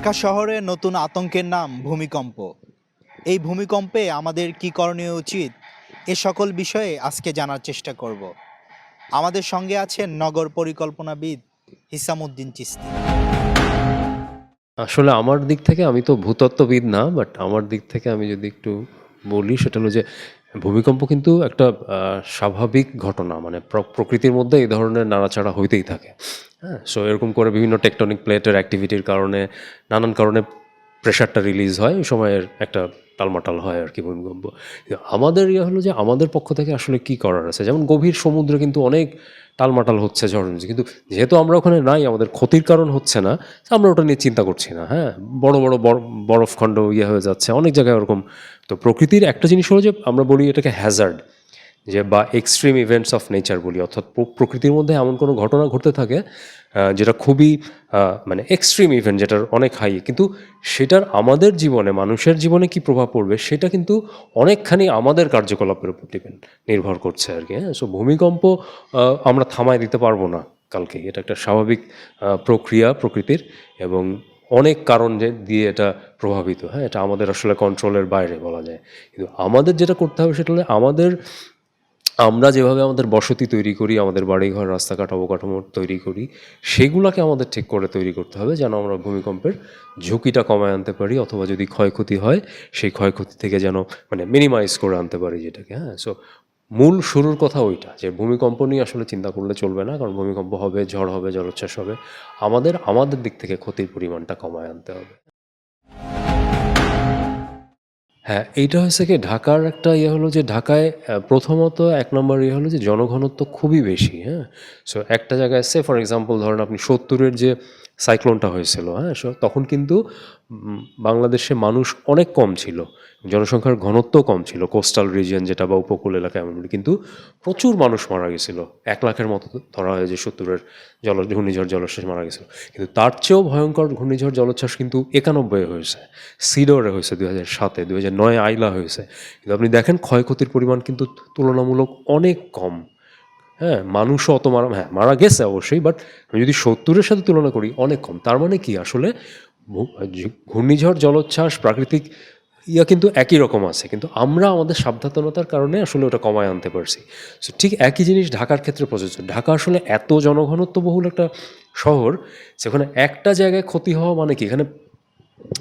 ঢাকা শহরে নতুন আতঙ্কের নাম ভূমিকম্প। এই ভূমিকম্পে আমাদের কি করণীয় উচিত, এ সকল বিষয়ে আজকে জানার চেষ্টা করব। আমাদের সঙ্গে আছেন নগর পরিকল্পনাবিদ হিসামউদ্দিন চিস্তি। আসলে আমার দিক থেকে আমি তো ভূতত্ত্ববিদ না, বাট আমার দিক থেকে আমি যদি একটু বলি সেটা হলো যে ভূমিকম্প কিন্তু একটা স্বাভাবিক ঘটনা, মানে প্রকৃতির মধ্যে এই ধরনের নাড়াচাড়া হইতেই থাকে। হ্যাঁ, সো এরকম করে বিভিন্ন টেকটনিক প্লেটের অ্যাক্টিভিটির কারণে নানান কারণে প্রেশারটা রিলিজ হয়, ওই সময়ের একটা টালমাটাল হয় আর কি ভূমিকম্প। আমাদের হলো যে আমাদের পক্ষ থেকে আসলে কি করার আছে, যেমন গভীর সমুদ্রে কিন্তু অনেক টালমাটাল হচ্ছে, ঝড় কিন্তু যেহেতু আমরা ওখানে নাই, আমাদের ক্ষতির কারণ হচ্ছে না, আমরা ওটা নিয়ে চিন্তা করছি না। হ্যাঁ, বড় বড় বরফখণ্ড হয়ে যাচ্ছে অনেক জায়গায় ওরকম। তো প্রকৃতির একটা জিনিস হলো যে আমরা বলি এটাকে হ্যাজার্ড, যে বা এক্সট্রিম ইভেন্টস অফ নেচার বলি, অর্থাৎ প্রকৃতির মধ্যে এমন কোনো ঘটনা ঘটতে থাকে যেটা খুবই মানে এক্সট্রিম ইভেন্ট, যেটার অনেক হাই, কিন্তু সেটার আমাদের জীবনে, মানুষের জীবনে কি প্রভাব পড়বে সেটা কিন্তু অনেকখানি আমাদের কার্যকলাপের উপর নির্ভর করছে আর কি। হ্যাঁ, সো ভূমিকম্প আমরা থামায় দিতে পারবো না কালকে, এটা একটা স্বাভাবিক প্রক্রিয়া প্রকৃতির, এবং অনেক কারণ দিয়ে এটা প্রভাবিত। হ্যাঁ, এটা আমাদের আসলে কন্ট্রোলের বাইরে বলা যায়। কিন্তু আমাদের যেটা করতে হবে সেটা হলো আমরা যেভাবে আমাদের বসতি তৈরি করি, আমাদের বাড়িঘর, রাস্তাঘাট, অবকাঠামো তৈরি করি, সেগুলোকে আমাদের ঠিক করে তৈরি করতে হবে যেন আমরা ভূমিকম্পের ঝুঁকিটা কমায় আনতে পারি, অথবা যদি ক্ষয়ক্ষতি হয় সেই ক্ষয়ক্ষতি থেকে যেন মানে মিনিমাইজ করে আনতে পারি যেটাকে। হ্যাঁ, সো মূল শুরুর কথা ওইটা, যে ভূমিকম্প নিয়ে আসলে চিন্তা করলে চলবে না, কারণ ভূমিকম্প হবে, ঝড় হবে, জলোচ্ছ্বাস হবে, আমাদের দিক থেকে ক্ষতির পরিমাণটা কমায় আনতে হবে। হ্যাঁ, এইটা হচ্ছে কি, ঢাকার একটা হলো যে ঢাকায় প্রথমত এক নম্বর হলো যে জনঘনত্ব খুবই বেশি। হ্যাঁ, সো একটা জায়গায় সে ফর এক্সাম্পল ধরেন আপনি ৭০-এর যে সাইক্লোনটা হয়েছিল, হ্যাঁ, সো তখন কিন্তু বাংলাদেশে মানুষ অনেক কম ছিল, জনসংখ্যার ঘনত্ব কম ছিল, কোস্টাল রিজিয়ন যেটা বা উপকূল এলাকা এমন, কিন্তু প্রচুর মানুষ মারা গেছিল, ১ লাখের মতো ধরা হয় যে ৭০-এর ঘূর্ণিঝড় জলোচ্ছ্বাস মারা গেছিল। কিন্তু তার চেয়েও ভয়ঙ্কর ঘূর্ণিঝড় জলোচ্ছ্বাস কিন্তু ৯১ হয়েছে, সিডরে হয়েছে ২০০৭-এ, ২০০৯ আইলা হয়েছে। কিন্তু আপনি দেখেন ক্ষয়ক্ষতির পরিমাণ কিন্তু তুলনামূলক অনেক কম। হ্যাঁ, মানুষও অত হ্যাঁ মারা গেছে অবশ্যই, বাট আমি যদি ৭০-এর সাথে তুলনা করি অনেক কম। তার মানে কি, আসলে ঘূর্ণিঝড় জলোচ্ছ্বাস প্রাকৃতিক কিন্তু একই রকম আছে, কিন্তু আমরা আমাদের সাবধানতার কারণে আসলে ওটা কমায় আনতে পারছি। সো ঠিক একই জিনিস ঢাকার ক্ষেত্রে প্রযোজ্য। ঢাকা আসলে এত জনঘনত্ব বহুল একটা শহর, যেখানে একটা জায়গায় ক্ষতি হওয়া মানে কি, এখানে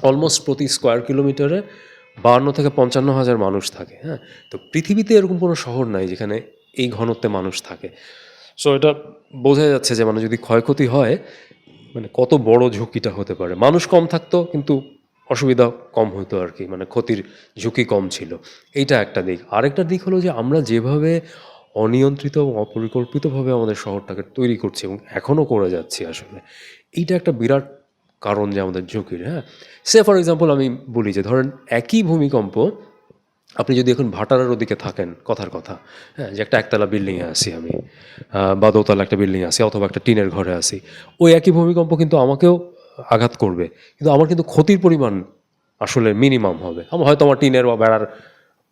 অলমোস্ট প্রতি স্কোয়ার কিলোমিটারে ৫২ থেকে ৫৫ হাজার মানুষ থাকে। হ্যাঁ, তো পৃথিবীতে এরকম কোনো শহর নাই যেখানে এই ঘনত্বে মানুষ থাকে। সো এটা বোঝা যাচ্ছে যে মানে যদি ক্ষয়ক্ষতি হয় মানে কত বড় ঝুঁকিটা হতে পারে। মানুষ কম থাকতো কিন্তু অসুবিধা কম হতো আর কি, মানে ক্ষতির ঝুঁকি কম ছিল। এইটা একটা দিক। আরেকটা দিক হলো যে আমরা যেভাবে অনিয়ন্ত্রিত এবং অপরিকল্পিতভাবে আমাদের শহরটাকে তৈরি করছি এবং এখনও করে যাচ্ছি আসলে, এইটা একটা বিরাট কারণ যে আমাদের ঝুঁকির। হ্যাঁ, সে ফর এক্সাম্পল আমি বলি যে ধরেন একই ভূমিকম্প আপনি যদি এখন ভাটারার ওদিকে থাকেন, কথার কথা, হ্যাঁ, যে একটা একতলা বিল্ডিংয়ে আছি আমি, বা দোতলা একটা বিল্ডিংয়ে আছি, অথবা একটা টিনের ঘরে আছি, ওই একই ভূমিকম্প কিন্তু আমাকেও আঘাত করবে, কিন্তু আমার কিন্তু ক্ষতির পরিমাণ আসলে মিনিমাম হবে। আমার হয়তো আমার টিনের বা বেড়ার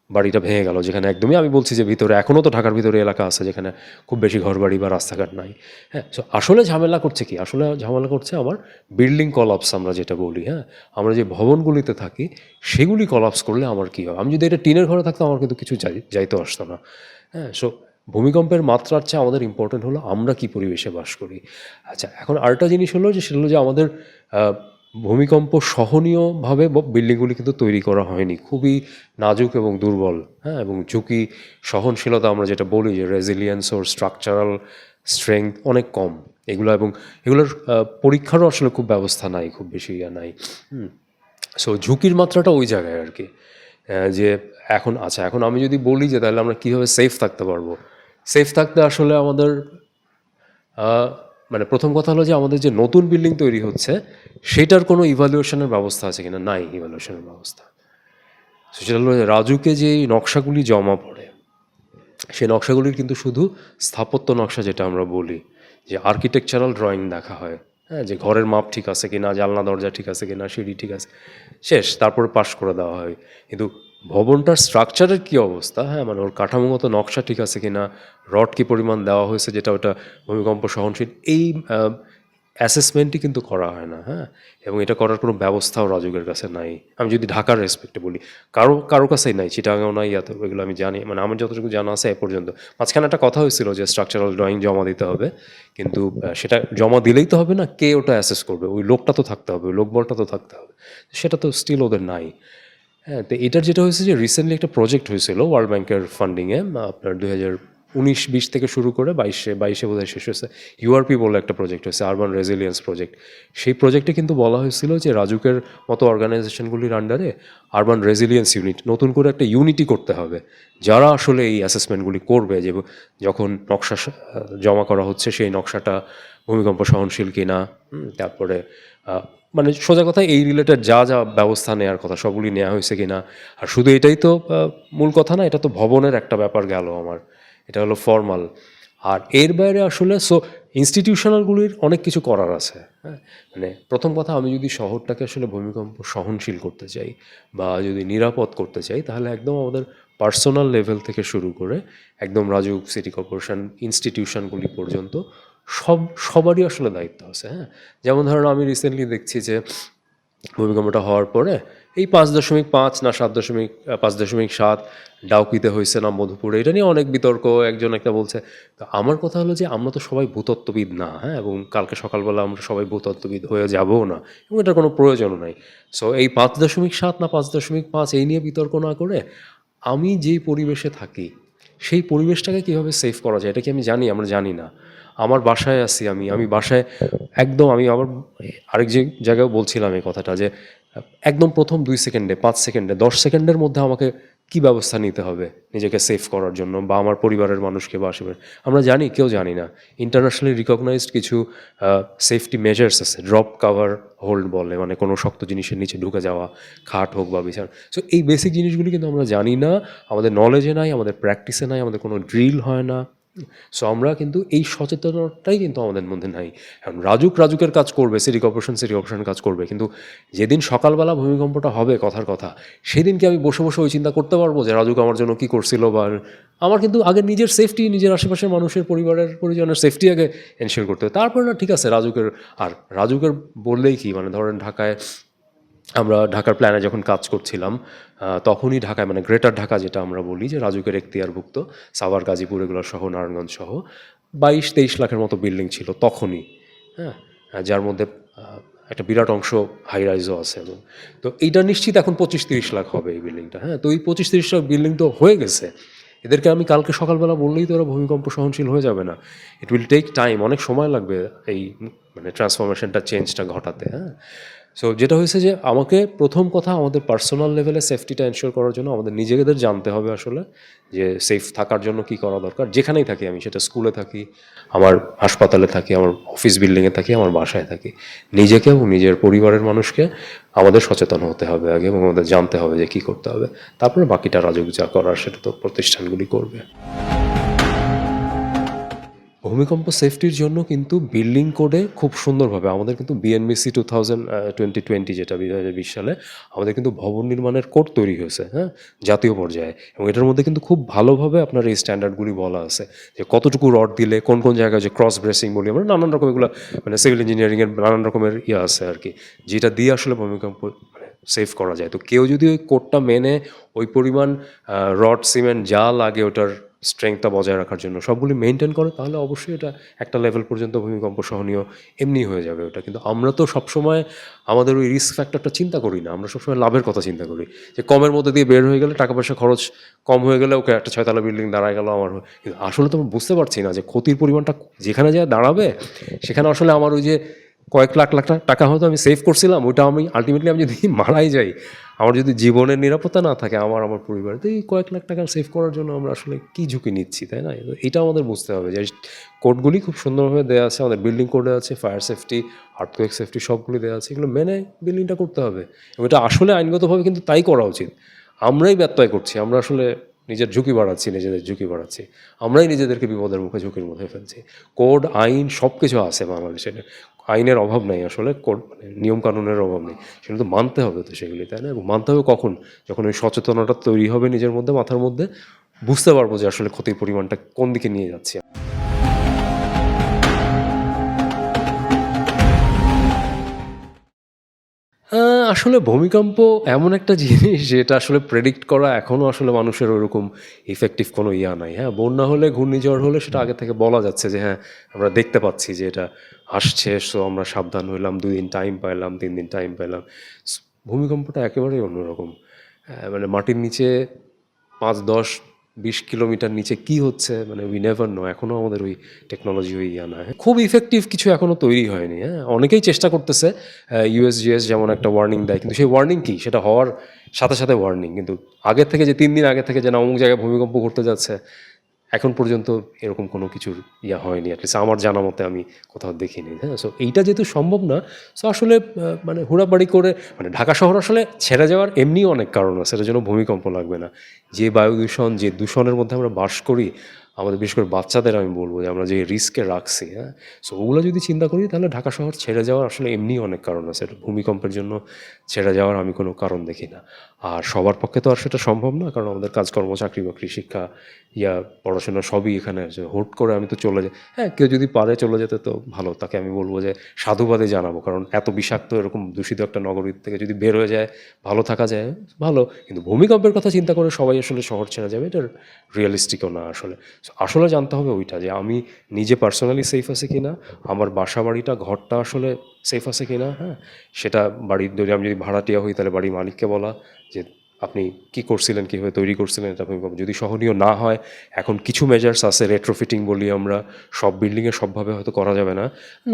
বাড়িটা ভেঙে গেল, যেখানে একদমই, আমি বলছি যে ভিতরে এখনও তো ঢাকার ভিতরে এলাকা আছে যেখানে খুব বেশি ঘরবাড়ি বা রাস্তাঘাট নাই। হ্যাঁ, সো আসলে ঝামেলা করছে কি, আসলে ঝামেলা করছে আমার বিল্ডিং কলাপস আমরা যেটা বলি। হ্যাঁ, আমরা যে ভবনগুলিতে থাকি সেগুলি কলাপস করলে আমার কী হয়, আমি যদি এটা টিনের ঘরে থাকতাম আমার কিন্তু কিছু যাইতে আসতো না। হ্যাঁ, সো ভূমিকম্পের মাত্রার চেয়ে আমাদের ইম্পর্টেন্ট হলো আমরা কি পরিবেশে বাস করি। আচ্ছা, এখন আরেকটা জিনিস হলো যে সেটা হলো যে আমাদের ভূমিকম্প সহনীয়ভাবে বিল্ডিংগুলি কিন্তু তৈরি করা হয়নি, খুবই নাজুক এবং দুর্বল। হ্যাঁ, এবং ঝুঁকি সহনশীলতা আমরা যেটা বলি যে রেজিলিয়েন্স ওর স্ট্রাকচারাল স্ট্রেংথ অনেক কম এগুলো, এবং এগুলোর পরীক্ষারও আসলে খুব ব্যবস্থা নাই, খুব বেশি নাই। সো ঝুঁকির মাত্রাটা ওই জায়গায় আর কি। যে এখন আমি যদি বলি যে তাহলে আমরা কীভাবে সেফ থাকতে পারবো, সেফ থাকতে আসলে আমাদের মানে প্রথম কথা হলো যে আমাদের যে নতুন বিল্ডিং তৈরি হচ্ছে সেটার কোনো ইভ্যালুয়েশনের ব্যবস্থা আছে কিনা, নাই ইভ্যালুয়েশনের ব্যবস্থা। সেটা হলো রাজুকে যে নকশাগুলি জমা পড়ে, সেই নকশাগুলির কিন্তু শুধু স্থাপত্য নকশা যেটা আমরা বলি, যে আর্কিটেকচারাল ড্রয়িং দেখা হয়। হ্যাঁ, যে ঘরের মাপ ঠিক আছে কিনা, জানলা দরজা ঠিক আছে কিনা, সিঁড়ি ঠিক আছে, শেষ, তারপরে পাস করে দেওয়া হয়। কিন্তু ভবনটার স্ট্রাকচারের কী অবস্থা, হ্যাঁ, মানে ওর কাঠামোগত নকশা ঠিক আছে কিনা, রড কী পরিমাণ দেওয়া হয়েছে যেটা ওটা ভূমিকম্প সহনশীল, অ্যাসেসমেন্টই কিন্তু করা হয় না, হ্যাঁ, এবং এটা করার কোনো ব্যবস্থাও রাজুকের কাছে নাই। আমি যদি ঢাকার রেসপেক্টে বলি, কারো কাছেই নাই, চিটাগাঁও নাই, এত এগুলো আমি জানি, মানে আমার যতটুকু জানা আছে এ পর্যন্ত। মাঝখানে একটা কথা হয়েছিল যে স্ট্রাকচারাল ড্রয়িং জমা দিতে হবে, কিন্তু সেটা জমা দিলেই তো হবে না, কে ওটা অ্যাসেস করবে, ওই লোকটা তো থাকতে হবে, ওই লোকবলটা তো থাকতে হবে, সেটা তো স্টিল ওদের নাই। হ্যাঁ, তো এটার যেটা হয়েছে যে রিসেন্টলি একটা প্রজেক্ট হয়েছিল ওয়ার্ল্ড ব্যাংকের ফান্ডিংয়ে, আপনার 2019-20 থেকে শুরু করে বাইশে বোধহয় শেষ হয়েছে, ইউআরপি বলে একটা প্রজেক্ট হয়েছে, আরবান রেজিলিয়েন্স প্রজেক্ট। সেই প্রজেক্টে কিন্তু বলা হয়েছিল যে রাজুকের মতো অর্গানাইজেশনগুলির আন্ডারে আরবান রেজিলিয়েন্স ইউনিট, নতুন করে একটা ইউনিটি করতে হবে, যারা আসলে এই অ্যাসেসমেন্টগুলি করবে, যে যখন নকশা জমা করা হচ্ছে সেই নকশাটা ভূমিকম্প সহনশীল কিনা, তারপরে মানে সোজা কথা এই রিলেটেড যা যা ব্যবস্থা নেওয়ার কথা সবগুলি নেওয়া হয়েছে কিনা। আর শুধু এটাই তো মূল কথা না, এটা তো ভবনের একটা ব্যাপার গেল আমার, এটা হলো ফর্মাল। আর এর বাইরে আসলে ইনস্টিটিউশনালগুলির অনেক কিছু করার আছে, হ্যাঁ। মানে প্রথম কথা, আমি যদি শহরটাকে আসলে ভূমিকম্প সহনশীল করতে চাই বা যদি নিরাপদ করতে চাই, তাহলে একদম আমাদের পার্সোনাল লেভেল থেকে শুরু করে একদম রাজুক, সিটি কর্পোরেশন, ইনস্টিটিউশনগুলি পর্যন্ত সবারই আসলে দায়িত্ব আছে, হ্যাঁ। যেমন ধরুন, আমি রিসেন্টলি দেখছি যে ভূমিকম্পটা হওয়ার পরে এই 5.5 না 5.7 ডাউকিতে হয়েছে না মধুপুরে, এটা নিয়ে অনেক বিতর্ক, একজন একটা বলছে। তো আমার কথা হলো যে আমরা তো সবাই ভূতত্ত্ববিদ না, হ্যাঁ, এবং কালকে সকালবেলা আমরা সবাই ভূতত্ত্ববিদ হয়ে যাবও না, এবং এটার কোনো প্রয়োজনও নাই। সো এই 5.7 না 5.5 এই নিয়ে বিতর্ক না করে, আমি যেই পরিবেশে থাকি সেই পরিবেশটাকে কীভাবে সেভ করা যায়, এটা কি আমি জানি? আমরা জানি না। আমার বাসায় আছি, আমি বাসায় একদম, আমি আবার আরেক যে জায়গায় বলছিলাম এই কথাটা, যে একদম প্রথম 2 সেকেন্ডে, 5 সেকেন্ডে, 10 সেকেন্ডের মধ্যে আমাকে কি ব্যবস্থা নিতে হবে নিজেকে সেভ করার জন্য বা আমার পরিবারের মানুষকে বা আশেপাশে, আমরা জানি? কেউ জানি না। ইন্টারন্যাশনালি রিকগনাইজড কিছু সেফটি মেজার্স আছে, ড্রপ কাভার হোল্ড বলে, মানে কোনো শক্ত জিনিসের নিচে ঢুকে যাওয়া, খাট হোক বা বিছানা। সো এই বেসিক জিনিসগুলি কিন্তু আমরা জানি না, আমাদের নলেজে নাই, আমাদের প্র্যাকটিসে নাই, আমাদের কোনো ড্রিল হয় না। সো আমরা কিন্তু এই সচেতনতাই কিন্তু আমাদের মধ্যে নাই। এখন রাজুকের কাজ করবে, সিটি কর্পোরেশনের কাজ করবে, কিন্তু যেদিন সকালবেলা ভূমিকম্পটা হবে, কথার কথা, সেদিন কি আমি বসে বসে ওই চিন্তা করতে পারবো যে রাজুক আমার জন্য কী করছিল? বা আমার কিন্তু আগে নিজের সেফটি, নিজের আশেপাশের মানুষের, পরিজনের সেফটি আগে এনশিওর করতে হবে, তারপর না ঠিক আছে রাজুকের বললেই কি, মানে ধরেন আমরা ঢাকার প্ল্যানে যখন কাজ করছিলাম, তখনই ঢাকায়, মানে গ্রেটার ঢাকা যেটা আমরা বলি, যে রাজুকের এখতিয়ারভুক্ত সাভার, গাজীপুর এগুলো সহ, নারায়ণগঞ্জ সহ 22-23 লাখের মতো বিল্ডিং ছিল তখনই, হ্যাঁ, যার মধ্যে একটা বিরাট অংশ হাই রাইজও আছে। এবং তো এইটা নিশ্চিত এখন 25-30 লাখ হবে এই বিল্ডিংটা, হ্যাঁ। তো এই 25-30 লাখ বিল্ডিং তো হয়ে গেছে, এদেরকে আমি কালকে সকালবেলা বললেই তো ওরা ভূমিকম্প সহনশীল হয়ে যাবে না। ইট উইল টেক টাইম, অনেক সময় লাগবে এই মানে ট্রান্সফরমেশনটা, চেঞ্জটা ঘটাতে, হ্যাঁ। সো যেটা হয়েছে যে আমাকে প্রথম কথা, আমাদের পার্সোনাল লেভেলে সেফটিটা এনশিওর করার জন্য আমাদের নিজেদের জানতে হবে আসলে যে সেফ থাকার জন্য কি করা দরকার। যেখানেই থাকি আমি, সেটা স্কুলে থাকি, আমার হাসপাতালে থাকি, আমার অফিস বিল্ডিংয়ে থাকি, আমার বাসায় থাকি, নিজেকে এবং নিজের পরিবারের মানুষকে আমাদের সচেতন হতে হবে আগে, এবং আমাদের জানতে হবে যে কী করতে হবে। তারপরে বাকিটা রাজুক যা করার সেটা তো প্রতিষ্ঠানগুলি করবে। ভূমিকম্প সেফটির জন্য কিন্তু বিল্ডিং কোডে খুব সুন্দরভাবে আমাদের কিন্তু বিএনবিসি 2020 যেটা 2020 সালে আমাদের কিন্তু ভবন নির্মাণের কোড তৈরি হয়েছে, হ্যাঁ, জাতীয় পর্যায়ে। এবং এটার মধ্যে কিন্তু খুব ভালোভাবে আপনার এই স্ট্যান্ডার্ডগুলি বলা আছে, যে কতটুকু রড দিলে কোন কোন জায়গায়, যে ক্রস ব্রেসিং বলি আমরা, নানান রকম এগুলো, মানে সিভিল ইঞ্জিনিয়ারিংয়ের নানান রকমের আছে আর কি, যেটা দিয়ে আসলে ভূমিকম্প সেভ করা যায়। তো কেউ যদি ওই কোডটা মেনে ওই পরিমাণ রড, সিমেন্ট যা লাগে ওটার স্ট্রেংথটা বজায় রাখার জন্য সবগুলি মেনটেন করে, তাহলে অবশ্যই এটা একটা লেভেল পর্যন্ত ভূমিকম্প সহনীয় এমনি হয়ে যাবে ওটা। কিন্তু আমরা তো সবসময় আমাদের ওই রিস্ক ফ্যাক্টরটা চিন্তা করি না, আমরা সবসময় লাভের কথা চিন্তা করি, যে কমের মধ্যে দিয়ে বের হয়ে গেলে, টাকা পয়সা খরচ কম হয়ে গেলে, ওকে একটা 6 তলা বিল্ডিং দাঁড়ায় গেল আমার। কিন্তু আসলে তো আমরা বুঝতে পারছি না যে ক্ষতির পরিমাণটা যেখানে যায় দাঁড়াবে, সেখানে আসলে আমার ওই যে কয়েক লাখ টাকা হয়তো আমি সেভ করছিলাম, ওইটা আমি আলটিমেটলি আমি যদি মারাই যাই, আমার যদি জীবনের নিরাপত্তা না থাকে, আমার পরিবারে, তো এই কয়েক লাখ টাকা সেভ করার জন্য আমরা আসলে কী ঝুঁকি নিচ্ছি, তাই না? এটা আমাদের বুঝতে হবে যে কোডগুলি খুব সুন্দরভাবে দেওয়া আছে, আমাদের বিল্ডিং কোডে আছে, ফায়ার সেফটি, আর্থকোয়েক সেফটি সবগুলি দেওয়া আছে, এগুলো মেনে বিল্ডিংটা করতে হবে। এবং এটা আসলে আইনগতভাবে কিন্তু তাই করা উচিত। আমরাই ব্যত্যয় করছি, আমরা আসলে নিজের ঝুঁকি বাড়াচ্ছি, নিজেদের ঝুঁকি বাড়াচ্ছি, আমরাই নিজেদেরকে বিপদের মুখে, ঝুঁকির মধ্যে ফেলছি। কোড, আইন সব কিছু আছে বাংলাদেশের, আইনের অভাব নেই আসলে, কোড মানে নিয়মকানুনের অভাব নেই, সেগুলো তো মানতে হবে, তো সেগুলি, তাই না? এবং মানতে হবে কখন? যখন ওই সচেতনতা তৈরি হবে নিজের মধ্যে, মাথার মধ্যে, বুঝতে পারবো যে আসলে ক্ষতির পরিমাণটা কোন দিকে নিয়ে যাচ্ছে। আসলে ভূমিকম্প এমন একটা জিনিস যেটা আসলে প্রেডিক্ট করা এখনও আসলে মানুষের ওরকম ইফেক্টিভ কোনো ইয়া নাই। হ্যাঁ, বন্যা হলে ঘূর্ণিঝড় হলে সেটা আগে থেকে বলা যাচ্ছে যে হ্যাঁ, আমরা দেখতে পাচ্ছি যে এটা আসছে, সো আমরা সাবধান হইলাম, 2 দিন টাইম পাইলাম, 3 দিন টাইম পাইলাম। ভূমিকম্পটা একেবারেই অন্যরকম। মানে মাটির নিচে 5, 10, 20 কিলোমিটার নিচে কি হচ্ছে মানে উই নেভার নো। এখনও আমাদের ওই টেকনোলজি ওই ইয়া না। হ্যাঁ, খুব ইফেক্টিভ কিছু এখনও তৈরি হয়নি। হ্যাঁ, অনেকেই চেষ্টা করতেছে। ইউএসজিএস যেমন একটা ওয়ার্নিং দেয়, কিন্তু সেই ওয়ার্নিং কি, সেটা হওয়ার সাথে সাথে ওয়ার্নিং, কিন্তু আগে থেকে যে 3 দিন আগে থেকে যে না অমুক জায়গায় ভূমিকম্প ঘটতে যাচ্ছে, এখন পর্যন্ত এরকম কোনো কিছুর ইয়া হয়নি, অ্যাটলিস্ট আমার জানা মতে আমি কোথাও দেখিনি। হ্যাঁ, সো এইটা যেহেতু সম্ভব না, সো আসলে মানে হুড়াবাড়ি করে মানে ঢাকা শহর আসলে ছেড়ে যাওয়ার এমনিও অনেক কারণ আছে, সেটার জন্য ভূমিকম্প লাগবে না। যে বায়ু দূষণ, যে দূষণের মধ্যে আমরা বাস করি, আমাদের বিশেষ করে বাচ্চাদের আমি বলবো যে আমরা যে রিস্কে রাখছি, হ্যাঁ, সো ওগুলো যদি চিন্তা করি তাহলে ঢাকা শহর ছেড়ে যাওয়ার আসলে এমনিই অনেক কারণ আছে। ভূমিকম্পের জন্য ছেড়ে যাওয়ার আমি কোনো কারণ দেখি না। আর সবার পক্ষে তো আর সেটা সম্ভব না, কারণ আমাদের কাজকর্ম, চাকরি বাকরি, শিক্ষা, ইয়া পড়াশোনা সবই এখানে আছে। হুট করে আমি তো চলে যাই, হ্যাঁ, কেউ যদি পারে চলে যেতে তো ভালো, তাকে আমি বলবো যে সাধুবাদে জানাবো, কারণ এত বিষাক্ত এরকম দূষিত একটা নগরীর থেকে যদি বের হয়ে যায়, ভালো থাকা যায়, ভালো। কিন্তু ভূমিকম্পের কথা চিন্তা করে সবাই আসলে শহর ছেড়ে যাবে, এটা রিয়েলিস্টিকও না আসলে। So, আসলে জানতে হবে ওইটা যে আমি নিজে পার্সোনালি সেফ আছে কি না, আমার বাসা বাড়িটা, ঘরটা আসলে সেফ আছে কি না। হ্যাঁ, সেটা বাড়ির যদি আমি যদি ভাড়াটিয়া হই তাহলে বাড়ির মালিককে বলা যে আপনি কি করছিলেন, কীভাবে তৈরি করছিলেন, এটা ভূমিকম্প যদি সহনীয় না হয়, এখন কিছু মেজার্স আছে, রেট্রোফিটিং বলি আমরা, সব বিল্ডিংয়ে সবভাবে হয়তো করা যাবে না।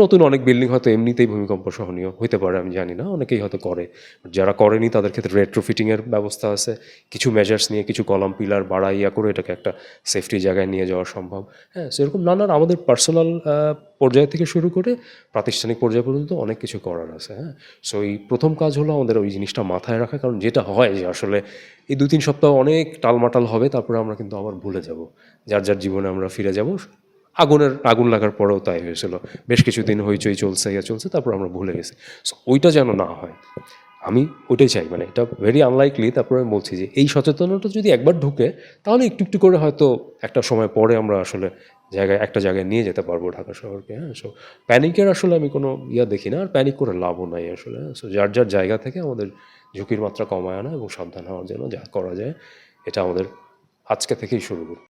নতুন অনেক বিল্ডিং হয়তো এমনিতেই ভূমিকম্প সহনীয় হইতে পারে, আমি জানি না, অনেকেই হয়তো করে। যারা করেনি তাদের ক্ষেত্রে রেট্রোফিটিংয়ের ব্যবস্থা আছে, কিছু মেজার্স নিয়ে কিছু কলাম পিলার বাড়াইয়া করে এটাকে একটা সেফটি জায়গায় নিয়ে যাওয়া সম্ভব। হ্যাঁ, সেরকম নানান আমাদের পার্সোনাল পর্যায় থেকে শুরু করে প্রাতিষ্ঠানিক পর্যায় পর্যন্ত অনেক কিছু করার আছে। হ্যাঁ, সো এই প্রথম কাজ হলো আমাদের ওই জিনিসটা মাথায় রাখা, কারণ যেটা হয় যে আসলে এই 2-3 সপ্তাহ অনেক টালমাটাল হবে, তারপরে আমরা কিন্তু আবার ভুলে যাব, যার যার জীবনে আমরা ফিরে যাব। আগুন লাগার পরেও তাই হয়েছিল, বেশ কিছুদিন হইচই চলছে, ইয়ে চলছে, তারপর আমরা ভুলে গেছি। সো ওইটা যেন না হয়, আমি ওইটাই চাই। মানে এটা ভেরি আনলাইকলি, তারপরে আমি বলছি যে এই সচেতনতা যদি একবার ঢুকে, তাহলে একটু একটু করে হয়তো একটা সময় পরে আমরা আসলে একটা জায়গায় নিয়ে যেতে পারবো ঢাকা শহরকে। হ্যাঁ, সো প্যানিকের আসলে আমি কোনো ইয়া দেখি না, আর প্যানিক করে লাভও নাই আসলে। সো যার যার জায়গা থেকে আমাদের ঝুঁকির মাত্রা কমায় আনা এবং সাবধান হওয়ার জন্য যা করা যায়, এটা আমাদের আজকে থেকেই শুরু করতে